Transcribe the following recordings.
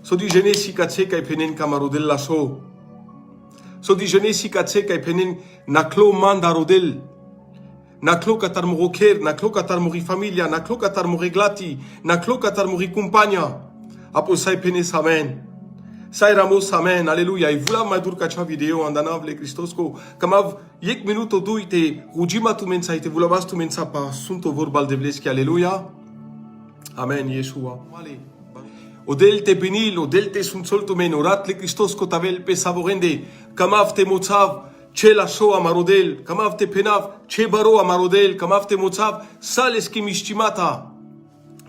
So di genesi katse kai penen kamarodel la so. So di genesi katse kai penen naklo mandarodel. Naklo katar moroker, naklo katar mori familia, naklo katar mori glati, naklo katar mori compagna. Apo sai penes amen. Sai ramos amen, alléluia. Et voilà ma dur kacha vidéo en danav le Christosco. Kamav yek minuto duite, rujima tu mensa ite vulavas tu mensa pa sunto vorbal de vleski, alléluia. Amen, Yeshua. Allez. Odel te benil, odel te sunt solto men, orat le Christosco tavel pe savorende, kamav te mozav, che la sho amarodel, kamav te penav, che baro amarodel, kamav te mozav, sales ki mishtimata,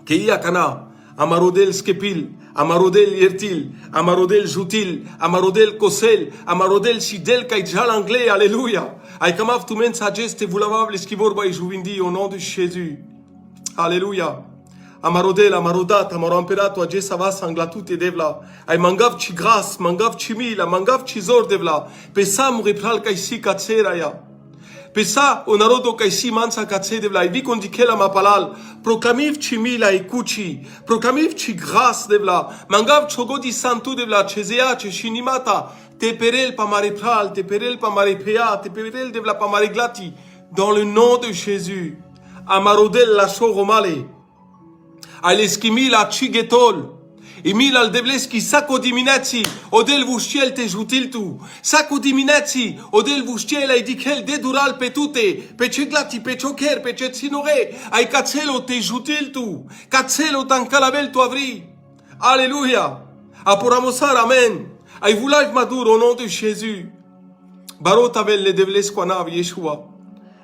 ke ia kana, amarodel skepil, amarodel yertil, amarodel jutil, amarodel kosel, amarodel sidel kai jal anglais, alléluia. Ay kamav tu men sagesse te voulavab l'eskivorba et jouvindi au nom de Jésus. Alléluia. Amarodel, amarodat, amaroamperato, aje sava sanglatut e devla. Ay mangav chi gras, mangav chi mila, mangav chi zor devla. Pesa muripral kaisi katsera ya. Pesa onarodo kaisi mansa katse devla. Ay vi kondikela mapalal. Proclamiv chi mila e kuchi. Proclamiv chi gras devla. Mangav chogodi santu devla. Chezea, che shinimata. Te perel pa maripral, te perel pa maripea, te perel devla pa mariglati. Dans le nom de Jésus. Amarodel la choromale. Aleski la cigetol. Emil al devleski sako dimineți, odel vuștiel te jutil tu. Sako dimineți, odel vuștiel ai dichel de dural pe tute, pe ce glati, pe ciocher, pe ce ținore, ai cațelo te jutil tu. Cațelo tan calavel tu avri. Alléluia. Aporamosar, amen. Ai vulaj madur au nom de Jésus. Barot avel le devlesko anav Yeshua.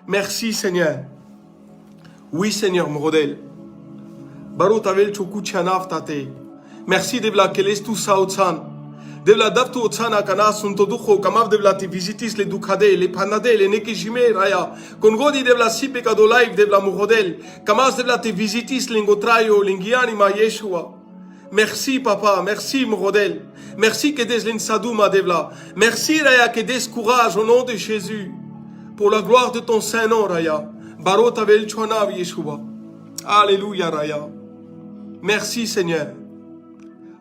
Merci Seigneur. Oui Seigneur, mon rodel. Barot avel chokuchi anaftate. Merci devla keles tu saotsan. Devla daftu otsana kana sunto ducho kamav devla te visitis le dukade, le panade, le nekejime raya. Kongodi devla sipe kado live devla murodel. Kamaz devla te visitis lengotrayo, lengianima Yeshua. Merci papa, merci murodel. Merci que des lensaduma devla. Merci raya que des courage au nom de Jésus. Pour la gloire de ton saint nom raya. Barot avel chonav Yeshua. Alléluia raya. Merci Seigneur.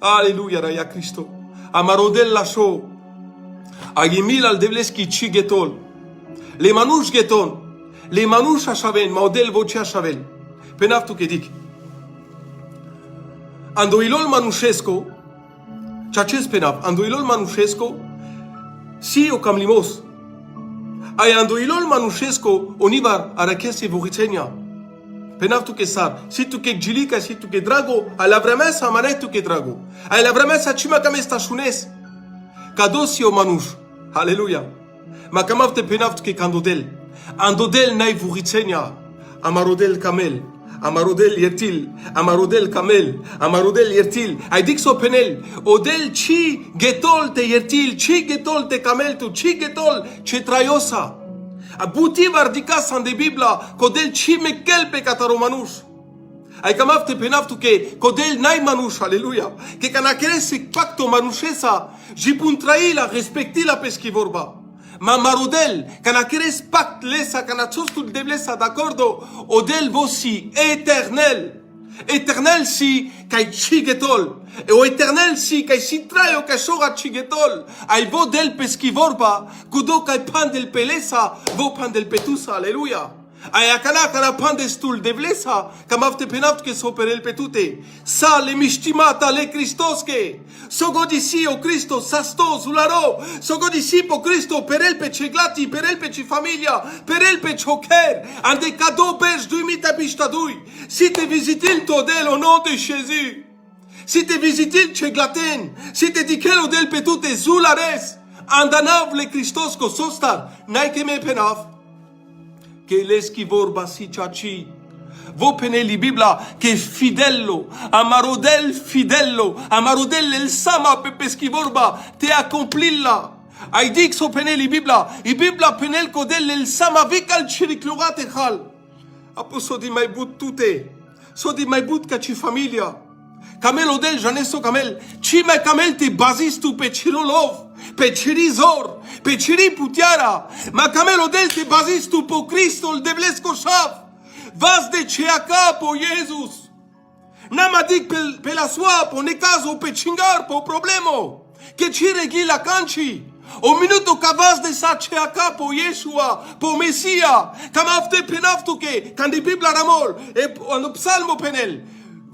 Alléluia, Raya Christo. Amarodel la show. Agimil al devleski chi getol. Les manouches geton. Les manouches a chavel. Maudel voce a chavel. Penaftu kedik. Andoilol manouchesco. Chaches penaf. Andoilol manouchesco. Si o camlimos. Ay andoilol manouchesco. Onibar arakese voritenia. Penaf tu que sar, si tu que gilica, si tu que drago, a la vremesa manet tu que drago, a la vremesa chima kam estachunes, kadosi o manush, alléluia. Ma kamav te penaf tu que kandodel, andodel nai vuritenia, amarodel kamel, amarodel yertil, amarodel kamel, amarodel yertil, ay dixo penel, odel chi getol te yertil, chi getol te kamel tu, chi getol chetrayosa. Abuti vardika san de Bibla, kodel chi me kelpe kataro manush. Ay kamav te penav tu ke kodel nai manush, alléluia. Que kanakere se pacto manushesa, jipuntrai la respecti la pesquivorba. Ma marodel, kanakere pact lesa kanachostul deblesa d'accordo, odel vosi éternel. Éternel si kai chigetol. E o éternel si kai sitrayo kai shora chigetol. Ay vo del pesquivorba, kudo kai pan del pelesa, vo pan del petusa, alléluia. Ay akana kana pan de stul de vlesa, kamav te penaft ke soperel petute. Sa le mishtimata le Christoske. Sogodisi o Cristo sasto zularo. Sogodisi po Cristo perel pe ceglati, perel pe ci familia, perel pe choker. Ande kado berj duimita bishtadui. Si te visitil to del au nom de Jésus. Si te visitil ceglaten, si te dikelo del petute zulares. Andanav le Christosko sostar, naike me penav. Che l'eschivor basi ciaci. Vo peneli Bibla che fidello, amarodel fidello, amarodel el sama pepe schivorba te accomplilla. Ai dix o peneli Bibla, i Bibla penel codel el sama vical ciriclurate hal. Apo so di mai but tute, so di mai but ca ci familia. Camel odel janeso camel, ci mai camel te bazistu pe cirolov. Pe cirizor, pe ciri putiara, ma camelo del te bazistu po Cristo il devlesco shav. Vas de ce a capo, Jesus. Namadik per la sua, po ne caso, pe cingar, po problemo. Che ci reghi la canci. O minuto cavas de sa ce a capo Yeshua, po Messia. Cam afte penaftu che, can di Biblia ramol, e ano psalmo penel.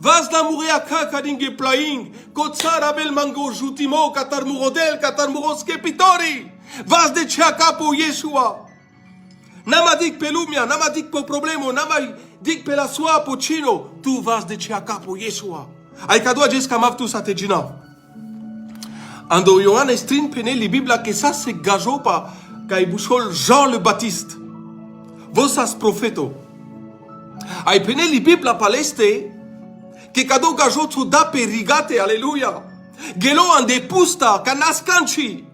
Vas da muria caca dinge plaing, coțara bel mango jutimo, catar murodel, catar muros kepitori. Vas de ce a capo Yeshua. Nama dic pe lumea, nama dic pe problemo, nama dic pe la sua pocino. Tu vas de ce a capo Yeshua. Ai cadou acest cam aftu sa te gina. Ando Ioan strin pene li Biblia che sa se gajopa ca ai bușol Jean le Baptiste. Vosas profeto. Ai pene li Biblia paleste che cadou gajotu da pe rigate, aleluia. Gelo ande pusta ca nas canci.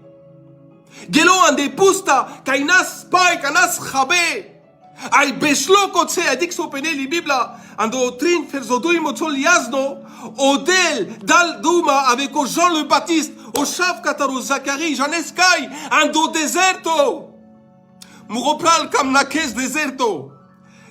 Gelo ande pusta ca nas spai, ca nas chabe. Ai beșloco tse adic so pene li Biblia ando trin ferzodui moțol iazno odel dal duma avec Jean le Baptiste. O șaf cataru Zacharie, Janescai, ando deserto. Muropral cam naches deserto.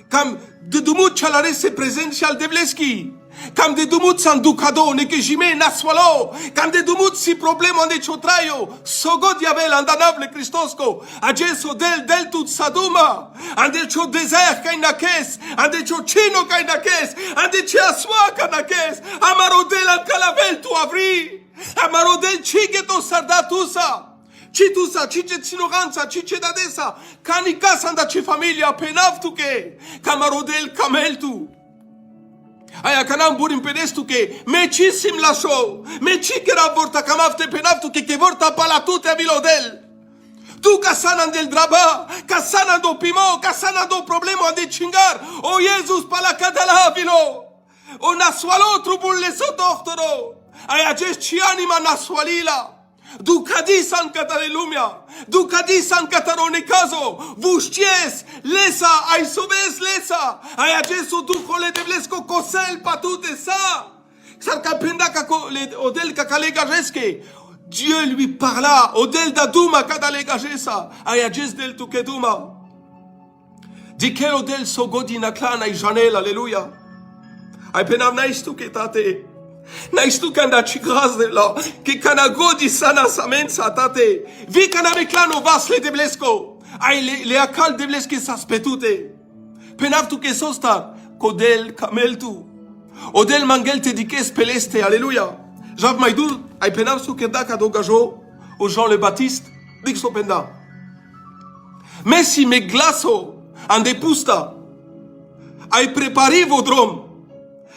Cam de dumut chalare se prezent și al devleski. Cam de dumut sanducado, nekejime, naswalo. Cam de dumut si problemo ande ciotraio. Sogod yavel andanable Cristosco. Ageso del tut saduma. Ande cio desert kai nakes. Ande cio chino kai nakes. Ande ce aswa kai nakes. Amarodel al calavel tu avri. Amarodel cigeto sardatusa. Citusa, cice ținoranța, cice dadesa. Cani casa anda ce familia penaftu che. Camarodel cameltu. Aia canam burin pedestu che me cisim la show. Me cicera vorta camafte penaftu che vorta palatute a vilodel. Tu casana del draba, casana do pimo, casana do problema de cingar. O Jesus pala cadala vilo. O naswalo trubul le sotohtoro. Aia acest ci anima naswalila. Ducadisan catarelumia, ducadisan catarone caso, vușties, lesa, ai sobes lesa, ai acesul duhole de blesco cosel patute sa, sar capenda ca odel ca calegajesque, Dieu lui parla, odel da duma ca dalegajesa, ai acest del tu keduma, di che odel so godina clana i janel, aleluia, ai penam nais tu che tate. N-ai tu când aci graz de la, că cana godi sana samența tate, vi cana reclano vasle de blesco, ai le acal de blesche sa spetute, penaftu che sosta, codel cameltu, odel mangel te diches peleste, aleluia, jav mai dur, ai penaftu că da cado gajo, o Jean le Baptiste, dic so penda, Messi me glaso, ande pusta, ai prepari vodrom,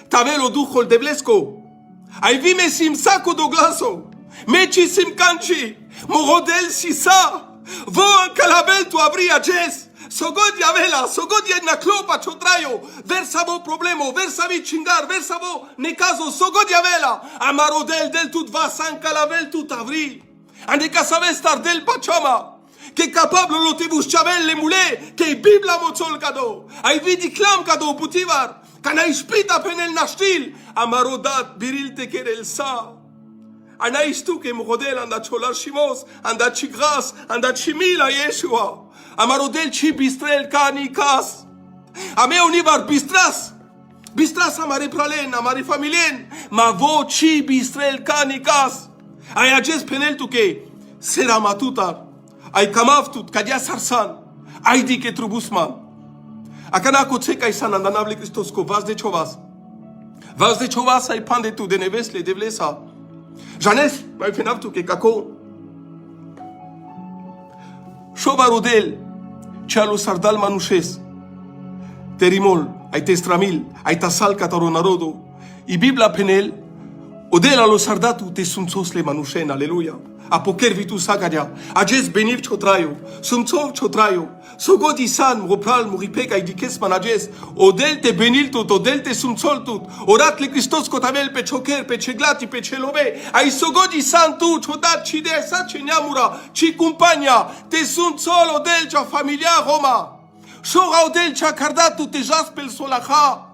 tavelo duhol de blesco, ai vi me sim saco do glaso, meci sim canci, morodel si sa, vo an calabel tu avri ages, sogod yavela, sogod na clopa ciotraio, versa vo problemo, versa vi cingar, versa vo necazo, sogod yavela, amarodel del tut va san calabel tut avri, ande ca savestar del pachama, che capablo lo te busciavel le mule, che bibla moțol cado, ai vidi clam cado putivar, Can ai spita penel nastil, amarodat biril te kerel sa. Anais tu que morodel anda cholar shimos, anda chigras, anda chimila Yeshua. Amarodel chi bistrel cani cas. Ame univar bistras. Bistras amare pralen, amare familien, ma vo chi bistrel cani cas. Ai acest penel tu que sera matutar. Ai camaftut, cadia sarsan. Ai di que trubusman. Acana coțe ca isan andanable Christos co vas de chovas. Vas de chovas ai pande tu de nevesle de vlesa. Janes, mai fenav tu que caco. Șovarudel, cealu sardal manușes. Terimol, ai testramil, ai tasal cataro narodo. I Biblia penel, odel alo sardatu te sumțos le manușen, aleluia. Apoker vitu sagadia, ages beniv ciotraio, sumțov ciotraio. Sogodi san, ropral, muripec, ai diches manages, odel te benil tut, odel te sumțol tut, oracle Christos cotavel pe ciocher, pe ceglati, pe celove, ai sogodi san tu, ciodat, ci de sa ce neamura, ci cumpania, te sumțol odel cea familia Roma, șora odel cea cardatu te jaspel solaha.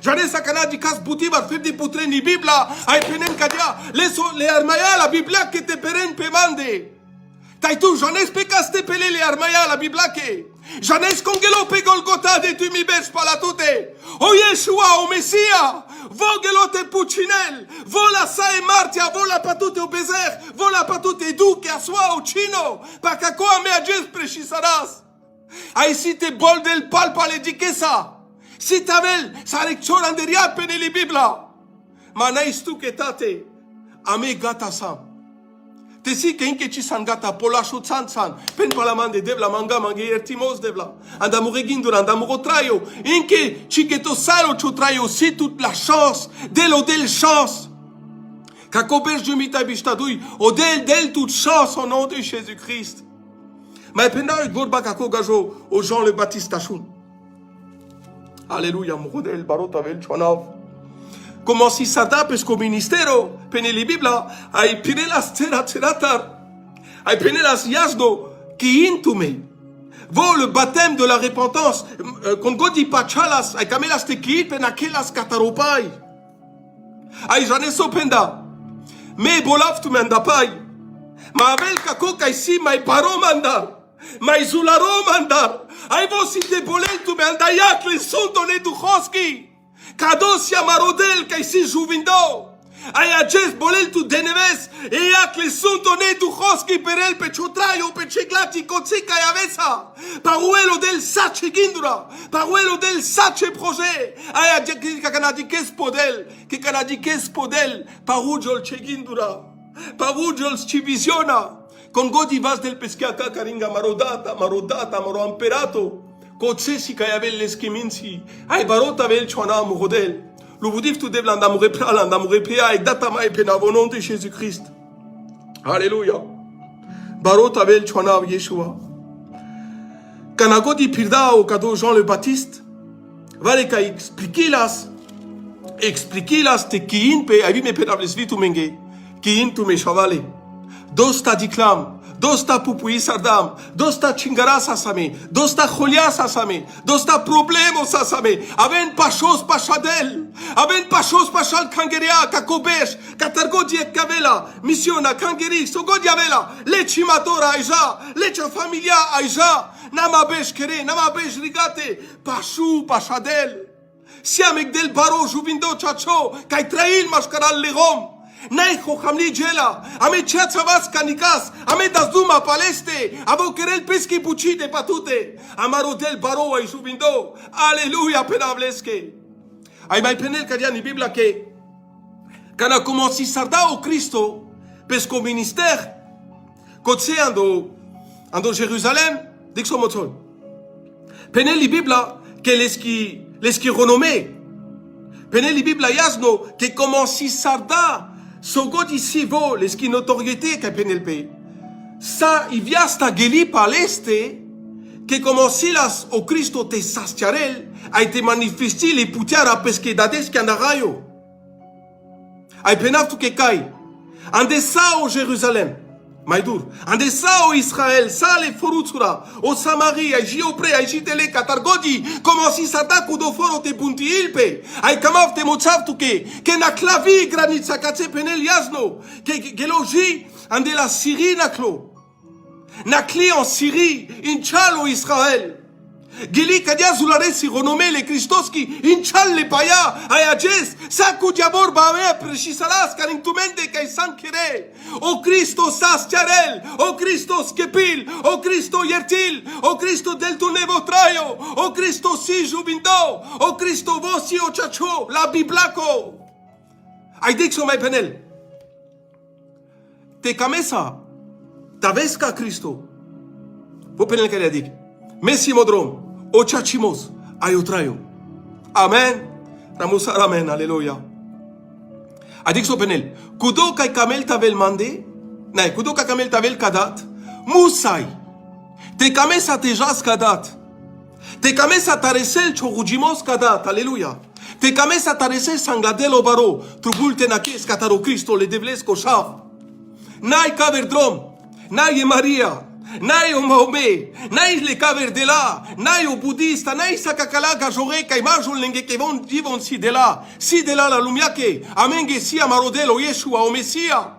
Janesa canadi cas butivar fer de putreni Biblia, ai penen cadia, le armaia la Biblia que te peren pe mande. Tai tu janes pe cas te pele le armaia la Biblia que, Janes congelo pe Golgotha de tu mi bes palatute. O Yeshua, o Messia. Vogelo te pucinel. Vola sa e martia, vola patute o bezer. Vola patute du che a sua o cino. Pa cacoa me ages precisaras. Ai si te bol del palpa le dichesa. Si tavel, sa lección anderia pene li Bibla. Ma nais tu che tate. A me gata sam. Te si che inche ci san gata polasho san pen palaman de devla manga mangier timos devla andamu regindura andamu rotraio inche ci che to salo chotraio si toute la chance del chance kakober jumita bistadui del toute chance au nom de Jésus-Christ. Mais pendant gorba kako gajo au Jean le Baptiste achun. Alléluia mon rodel barota vel chonav. Como si sada pesco ministero peneli Bibla ai pinelas teratar ai pinelas yasno qui intume vo le baptême de la repentance con godi pachalas ai camelas te ki penakelas kataropai ai janeso penda me bolaf tu mendapai ma avel kako kai si mai paro mandar mai zularo mandar ai vo si te bolel tu mendayak le son donné du khoski Kadosia marodel kai si juvindo. Ai acest bolel tu deneves e ac le sunt donné tu khoski perel pe chotraio pe ceglati kotsika e avesa. Paruelo del sace gindura, paruelo del sace projet. Ai adjekti kanadikes podel, que kanadikes podel, parujol cegindura. Parujol civisiona. Con godi vas del peschiaca caringa marodata maro amperato. Kotsesi kayavel leskiminsi, ai barota vel chona murodel. Le voudif tu devla ndamure prala ndamure pea et datama et pena au nom de Jésus-Christ. Alléluia. Barota vel chona Yeshua. Kanagodi pirda au cadeau Jean le Baptiste. Vale ka expliquer las te kiin pe avi me pedables vitu menge. Kiin tu me chavale. Dosta diklam. Dosta pupui sardam, dosta chingara sasame, dosta jolia sasame, dosta problemo sasame, aven pachos pachadel, aven pachos pachal kangeria, kakobesh, katargodi et kavela, missiona kangeri, sogodi avela, lechi matora aija, lecha familia aija, namabesh kere, namabesh rigate, pachu pachadel, siamek del baro juvindo chacho, kai trail mashkaral lerom. Naiho hamli jela, ame chatsavas kanikas, ame dazduma paleste, abo kerel peski puchite patute, amaro del baro ay subindo, alléluia penavleske. Ay mai penel kadiani Bibla que, kana commencé sarda au Cristo, pesco ministère, kotse ando Jérusalem, dixo motol. Penel li Bibla que leski renommé, penel li Bibla yasno que commencé sarda. Sogod ici vo l'eski notoriété qu'a penelpe. Ça, il vient sta geli paleste que como si las o Cristo te sastiarel a été manifesté les putiara pesque dades que andarayo. Ay penaf tu que kai. Ande sa o Jérusalem. Maïdour. Ande sa o Israël, sa le forutsura, o Samarie, ay jiopre, ay jitele katargodi, como si sata kudoforo te punti ilpe, ay kamav te mochav tu que na clavi granitsa katse penel yasno, que logi, ande la Syrie naklo. Nakli en Syrie, inchalo Israël. Gili kadia zulare si renommé les Christoski, inchal le paya, ayajes, saku diabor bawe precisalas karintumente kai sankere. O Cristo sastiarel, o Cristo skepil, o Cristo yertil, o Cristo del tu nevo traio, o Cristo si jubindo, o Cristo vosi o chacho, la biblako. Ay dixo mai penel. Te camesa, tavesca Cristo. Vos penel que le dic. Messi modrom. O chachimos, ayotrayo. Amen. Ramusar amen, alléluia. Adixo penel. Kudo kai kamel tavel mande, nay, kudo kai kamel tavel kadat, musai. Te kamesa te jas kadat. Te kamesa taresel chorujimos kadat, alléluia. Te kamesa taresel sangladelo baro, trubulte nakes kataro Cristo le devles koshav. Nay kaverdrom, nay Maria. Nai o Mahomet, nai le caverdela, nai o budista, nai sakakala gajore kai majul lenge que vont vivon si de la lumia que amenge si amarodelo Yeshua o Messia.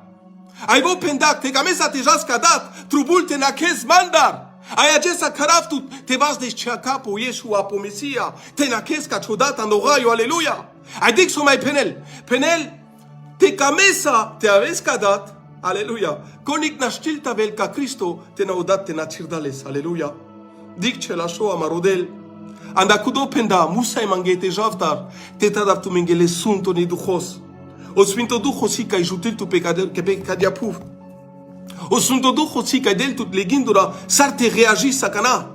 Ai vo pendak te camesa te jas kadat, trubulte na kes mandar. Ayagesa karaftu te vas de chaka po Yeshua po Mesia. Te nakeska chodata no rayo, aleluya. Adik so mai penel. Penel te kamesa te aveskadat, aleluya. Konik nashtil tavel ka Cristo te naudat te nachirdales, aleluya. Dik chela shoa marodel. Anda kudo penda musa mangete javtar te tadav tu mengele sunto ni duchos. O Sfinto Duh si kai jutil tu pecador que pecadia pu. O Sfinto Duh si kai del tut legindura sarte reagi sakana.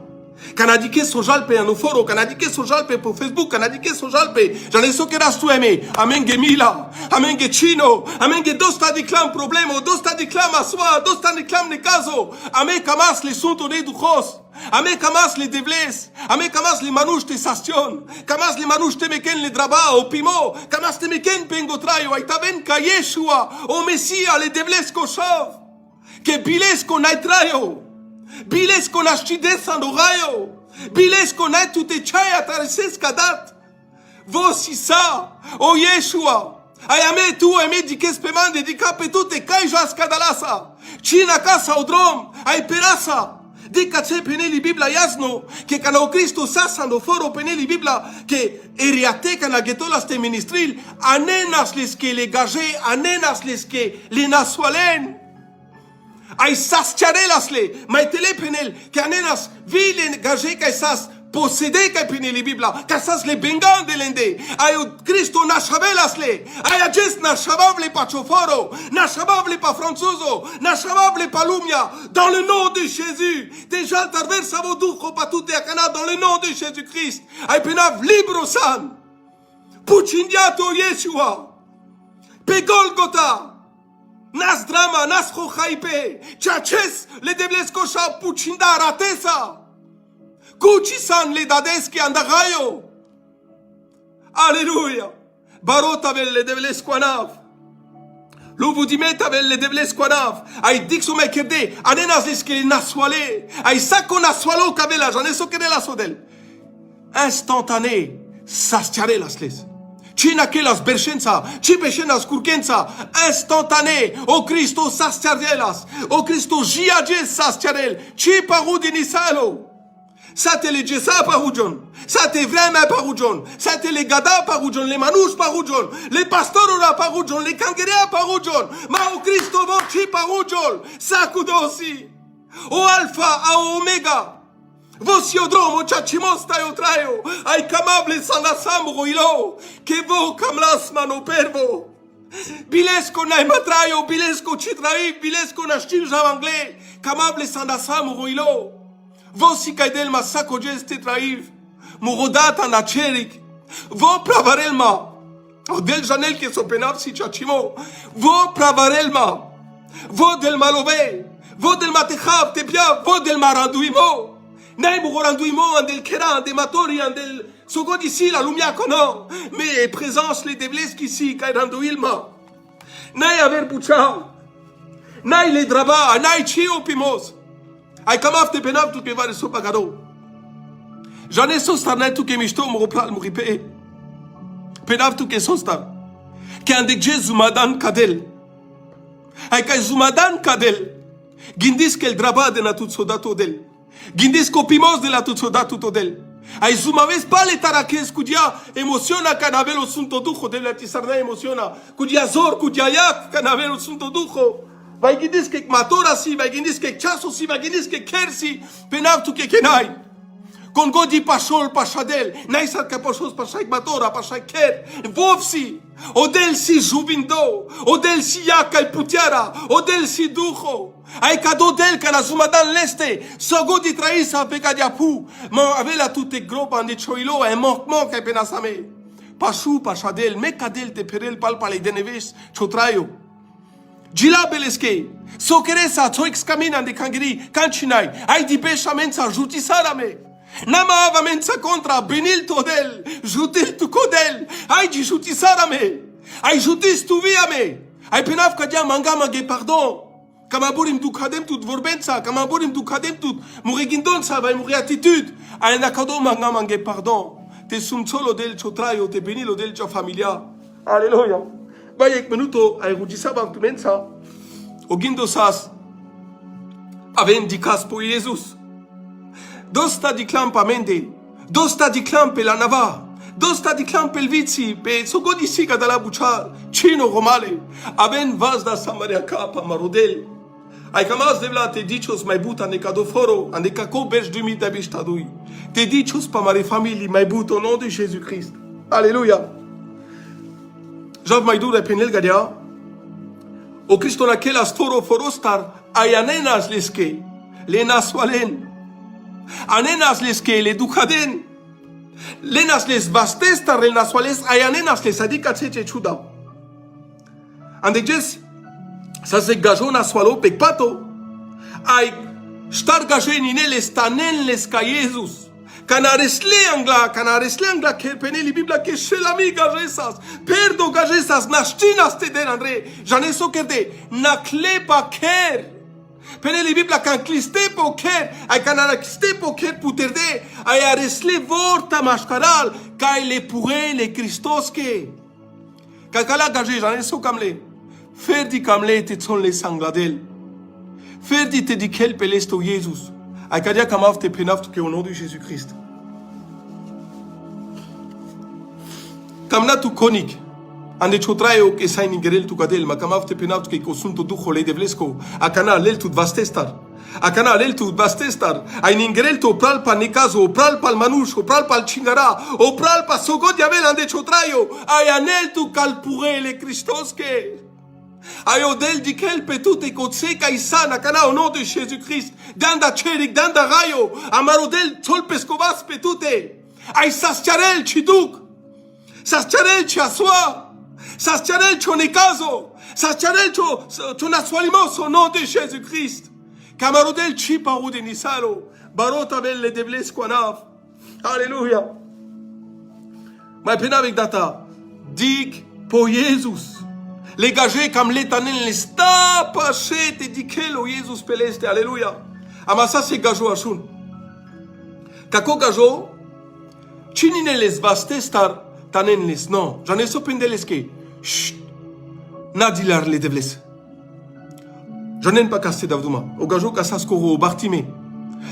Canadique sojalpe a no foro, canadique sojalpe po Facebook, canadique sojalpe. J'en ai so que ras tu aimé. Amen gemila, amen ge chino, amen ge dosta di clam problemo, dosta di clam aswa, dosta di clam ne caso. Amen kamas le sunto ne duchos. Ame kamas le devles, ame kamas le manouche te sastion, kamas le manouche te meken le draba o pimo, kamas te meken pengotrayo, ay taben ka Yeshua, o Mesia le devles ko shav, que biles ko naitrayo, biles ko nashtides anorayo, biles ko naitu te chaya tareses kadat, vosi sa, o Yeshua, ay ame tu ame dikes pemande dikape tu te kaijas kadalasa, china casa odrom, ay perasa, Dicace peneli Biblia yasno que cano Cristo sasando foro peneli Biblia que eriate cana getolas te ministril anenas les que le gage anenas les que le nasualen ay sas charelas le maitele penel que anenas vi le gage que sas posséder que peneli Biblia que sas le bengan de lende ay Cristo na chabelas le ay ajes na chabable pa choforo na chabable pa franzoso na chabable pa lumia dans le nom de Jésus déjà traversa vos ducho pa tutte a cana dans le nom de Jésus-Christ ay penav libro san puchindiato Yeshua pe Golgotha nas drama nas khaipe chaches le debles kosha puchinda ratesa Kuchisan le dadeski andagayo. Alléluia. Barota vel le devles quanav. L'ouvudiment vel le devles quanav. Ay dixo mekerde. Anenas leski naswale. Ay sako naswalo kabela. J'en ai sokere la sodel. Instantané. Sastiare las les. China que las berchenza. Chipechenas kurkenza. Instantané. O Cristo sastiarelas. O Cristo jiaje sastiarel. Chiparudinisalo. Ça te les Jessa paroujon, ça te vraiment paroujon, ça te les Gada paroujon, les Manouches paroujon, les Pastorora paroujon, les Kangerea paroujon, ma o Cristo voci paroujon, ça kudosi, o Alpha a Omega, vosiodromo chachimosta yo trayo, ai camable sanasamo ilo, que vo camlas mano pervo. Bilesco na matrayo, bilesco chitraï, bilesco na chil javanglais, camable sanasamo ilo. Vosi kaidelma sakojes tetraiv, murodata na cherik, vo pravarelma, del janel que sopenav si chachimo, vo pravarelma, vo del malove, vo del matechav tepia, vo del maranduimo, nay muranduimo, andel kera, andel matori, andel sogodisi la lumia kono, mais présence les debles kisi kairanduilma, nay aver bucha, nay le draba, nay chio pimos. Ay kamaf te penav tu ke vare so pagado. J'en ai sostar na tu ke mishto mo ropral mo ripe. Penav tu ke sostar. Ke andek je zumadan kadel. Ay kay zumadan kadel. Gindis kel draba de na tut sodato del. Gindis ko pimos de la tut sodato del. Ay zumaves pa le tarakes kudia emociona kanavelo sunto dujo de la tisarna emociona. Kudia zor kudia yak kanavelo sunto dujo. Vai gindis que matora si, vai gindis que chaso si, vai gindis que kersi, penav tu que kenai. Con godi pachol pachadel, naisat que pachos pachai matora, pachai ker, vovsi, odel si jubindo, odel si yaka y putiara, odel si dujo. Ay kado del kana zumadan leste, so godi traisa pecadiapu, mon avela tutte groban de choilo, un manquement que penasame. Pachou pachadel, mekadel te perel palpale deneves, chotrayo. Gila beleske, so keresa to excaminan de kangiri, kanchinai, ay di besha mensa jutisarame. Nama ava mensa contra benil todel, jutil tu kodel, ay di jutisarame, ay jutis tu viame, ay penav kadia manga mange pardon. Kamaburim du kadem tut vorbensa, kamaburim du kadem tut, murigindonsa, vai muri attitude, ay nakado manga mange pardon. Te sumsolo del chotrayo, te benilo del cha familia. Alléluia. Vayek minuto ay rudisabam tumensa. Ogindo sas aven dikas po Jesus. Dosta di clamp amende. Dosta di clamp la nava. Dosta di clamp el vizi. Pe sogodi siga da la buchar. Chino romale. Aven vas da Samaria capa marodel. Ai camas de vla te dichos mai buta ne cadoforo. Ande caco berge du mit abistadui. Te dichos pa mare famili mai buta au nom de Jésus-Christ. Alléluia. Jav mai dur e penel gadia. O Cristo naquela storo forostar. Ayanenas leske. Lenas walen. Anenas leske le ducaden. Lenas les vastestar le naswales. Ayanenas les adika tseche chuda. Ande jes. Ça se gajo naswalo pek pato. Ay star gaje nine les tanen les ka Jesus. Canaresle angla que peneli Biblia que chez l'ami gajesas. Perdo gajesas nashtinas te der André. J'en ai sokerde. Nakle pa ker. Peneli Biblia can cliste po ker. Ay canariste po ker puterde. Ay aresle vorta mashkaral. Kai le pourre le Christoske. Kakala gaje j'en ai sokamle. Faire di kamle te son les sangladel. Faire di te di quel pelesto Jesus. Akadia kamav te penaf que au nom de Jésus-Christ. Kamna tu konik. Ande chotrayo que sa ingerel tu kadel ma kamav te penaf que kosunto du khole de vlesko. Akana lel tu vastestar. Akana lel tu vastestar. Ay ingerel to pral pa nikazo, pral pa manush, pral pa chingara, o pral pa sogod yavel ande chotrayo. Ay anel tu kalpure le Christoske. Ayodel di quel petute kotseca isana kana au nom de Jésus-Christ. Danda cherik, danda rayo. Amarodel tol pescovas petute. Ay sascharel chiduk. Sascharel chiaswa. Sascharel chonekazo. Sascharel chonaswalimos au nom de Jésus-Christ. Camarodel chiparu de nisaro. Barota belle de blesquanav. Alléluia. Ma pena avec data. Dig pour Jésus. Les gagés comme l'éternel les tape et dit que le Jésus peleste. Alléluia. Amasa c'est gajo achun. Kako gajo, chinine les vastestar tanen les. Non, j'en ai sopendeleske. Chut. Nadilar les devles. J'en ai pas cassé d'avdouma. Au gajo kasaskoro au Bartimé.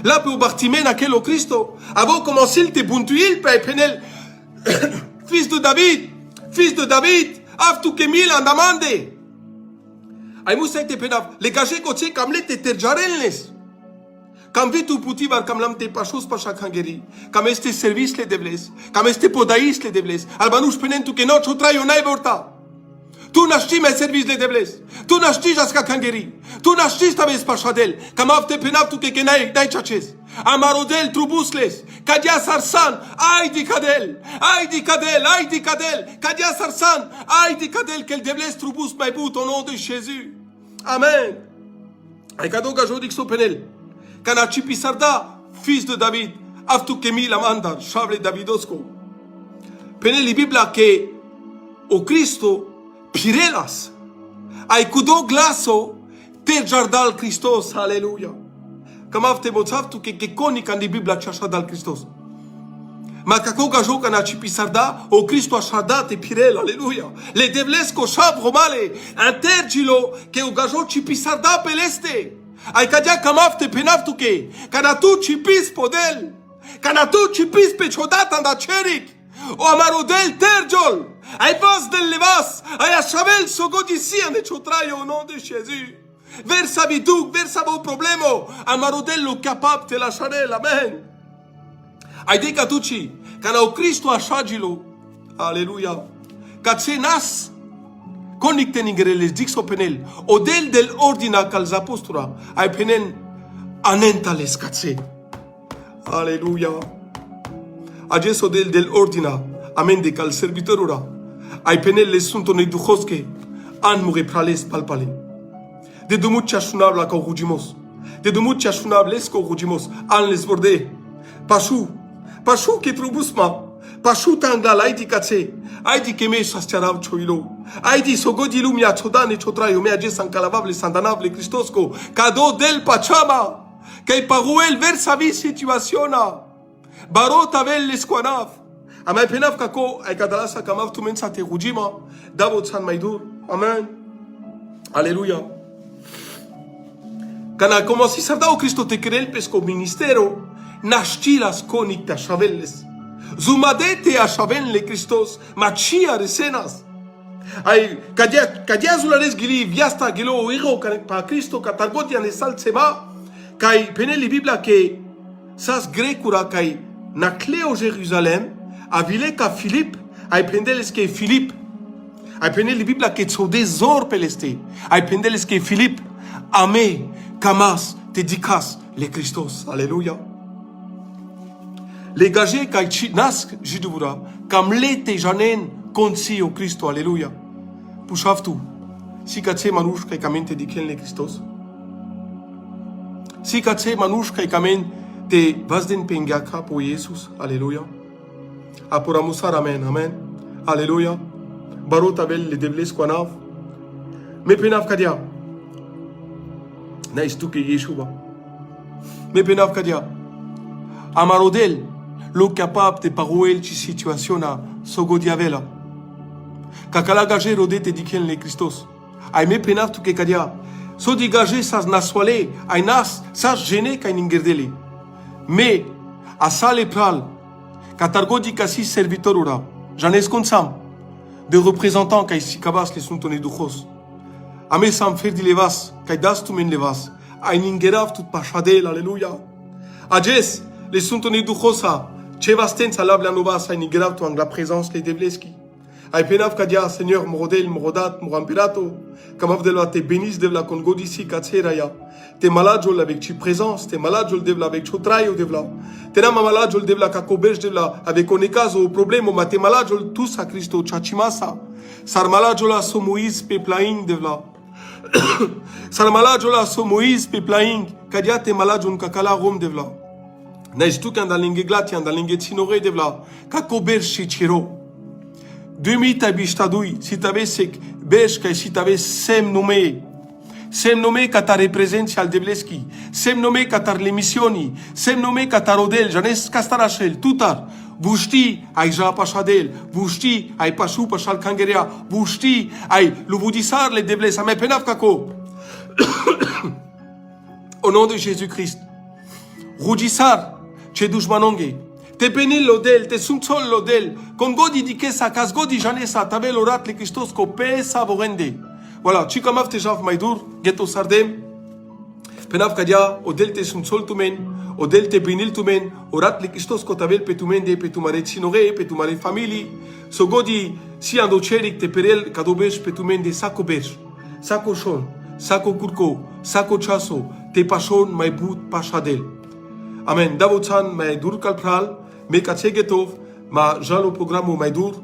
Là, au Bartimé, naquel au Christo. Avant commencer, il te buntuil, penel. Fils de David. Fils de David. Aftu kemil andamande. Ay musa te penav. Le gaje koche kamle te terjarenles. Kam vitu putivar kam lam te pashos pashakangeri. Kam este service le devles. Kam este podais le devles. Albanush penen tu que no chotrayo nai vorta. Tu nashti me service le devles. Tu nashti jaska kangeri. Tu nashti staves pashadel. Kam avte penav tu que nai chaches. Amarodel trubusles. Kadia sarsan. Ay di kadel. Ay di kadel. Ay di kadel. Kadia sarsan. Ay di kadel. Quel devles trubus maibut au nom de Jésus. Amen. Ay kado gajo dixo penel. Kana chipisarda. Fils de David. Aftu kemi la manda. Chable Davidosko. Penel li Biblia que o Cristo pirelas. Ay kudo glaso. Ter jardal Christos. Alléluia. Kamav te mozav tu que koni kan di Biblia chasha dal Christos. Ma kako gajo kana chipisarda o Cristo ashada te pirel. Alléluia. Le devles ko shab romale. Intergilo que o gajo chipisarda peleste. Ay kadia kamav te penav tu que kana tu chipis podel. Kana tu chipis pechodat anda cherik. O amarodel terjol. Ay vas del levas. Ay ashavel sogodisi ande chotrayo au nom de Jésus. Versa biduk, versa vos problemo. Amarodello capable te la chanel. Amen. Ai de catuci. Cana o Cristo ashagilo. Alléluia. Catse nas. Conicten ingreles dixo penel. Odel del ordina calz apostura. Ai penen anentales catse. Alléluia. Ages odel del ordina. Amen de cal servitorura. Ai penel les sunto ne dujoske. An mure prales palpale. De dumut chashunab la korujimos. De dumut chashunab les korujimos. An les borde. Pashu. Pashu ke trubusma. Pashu tanga laiti katse. Aidi keme shascharav choilo. Aidi sogodilu mia chodane chotrayo mea jes ancalavable sandanable Christosco. Cado del pachama. Que paruel versa vi situationa. Barota vel l'esquanav. Amai penaf kako ay kadalasa kamav tu mensa te rujima. Davot san maidur. Amen. Alléluia. Quand a commencé a dar o Cristo te cree el pesco ministero, Nashtilas konik ta shaveles. Zumadete a shaven le Christos. Machia resenas. Ay, kadia zulares gili viasta gilo hiro pa Cristo katargotia ne saltseba. Kai pene li Biblia ke sas grecura kai nakleo Jérusalem a vile ka Philippe ay pendeles ke Philippe. Ay pene li Biblia ke tsode zor peleste. Ay pendeles ke Philippe ame kamas te dikas le Christos. Alléluia. Les gagés qui nask jiduvura, comme l'été janen konsi au Christo, alléluia. Pushavtu, si katse manush kai kamen te diken le Christos. Si katse manush kai kamen te vazden pengaka po Jesus, alléluia. Aporamusar amen, amen, alléluia. Barot abel le debles kwanav. Me penav kadia. Na istuke Yeshua. Me penav kadia. Amarodel. Lo capable de parouel ci situation a sogodiavela. Kakala gagé rodé te diken le Christos. Ay me penav tu ke kadia. So di gagé sas naswale, ay nas sas gene ka ingerdele. Me a sale pral. Katargo di kasi servitor ura. Janes konsam. De représentants kay sikabas les suntone duchos. Ame sam fer di levas, kay das tu men levas. Ay ingerav tout pachadel, alléluia. Ajes les suntone duchosa. Chevasten salab la nova sa inigrav tu ang la présence les devleski. Ay penav kadia Seigneur morodel morodat morampirato. Kamav de la te bénisse de la kongo d'ici katseraya. Te malade jol avec tu présence, te malade jol devla avec chotrayo devla. Te na malade jol devla kakobej devla avec onekas au problème o mate malade jol tous a Christo chachimasa. Sar malade jol a so Moïse peplaing devla. Sar malade jol a so Moïse peplaing kadia te malade jol kakala rom devla. Naïstou quand dans l'ingeglat dans l'ingetinore devla kakober chichiro 2000 tabishtadui si t'avais sek besh kai si t'avais sem nommé kata representia al devleski sem nommé katar l'emissioni sem nommé katarodel janes kastarachel tutar bushti ay ja pachadel bushti ay pashu pachal kangeria bushti ay lubudisar le devles ame penav kako au nom de Jésus-Christ Rudisar Che dushmanonge. Te penil lodel, te suntsol lodel. Con godi di kesa, kas godi janesa, tabel orat le Christos ko pesa vorende. Voilà, chikamav te jav maidur, geto sardem. Penav kadia, odel te suntsol tumen, odel te penil tumen, orat le Christos ko tabel petumende, petumare tsinore, petumare famili. So godi, si andocherik te perel kadobesh petumende sako besh, sako shon, sako kurko, sako chaso, te pashon maibut pashadel. Amen. Davotsan mai dur kalpral, me katsegetov, ma jalo programu mai dur.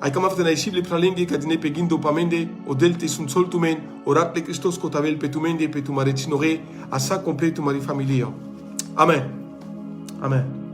Ai kamaf de naisible pralinge kadine pegin dopamende, odel te sun soltumen, orat le Christos kotavel petumende petumare tinore, asa completu mari familia. Amen. Amen.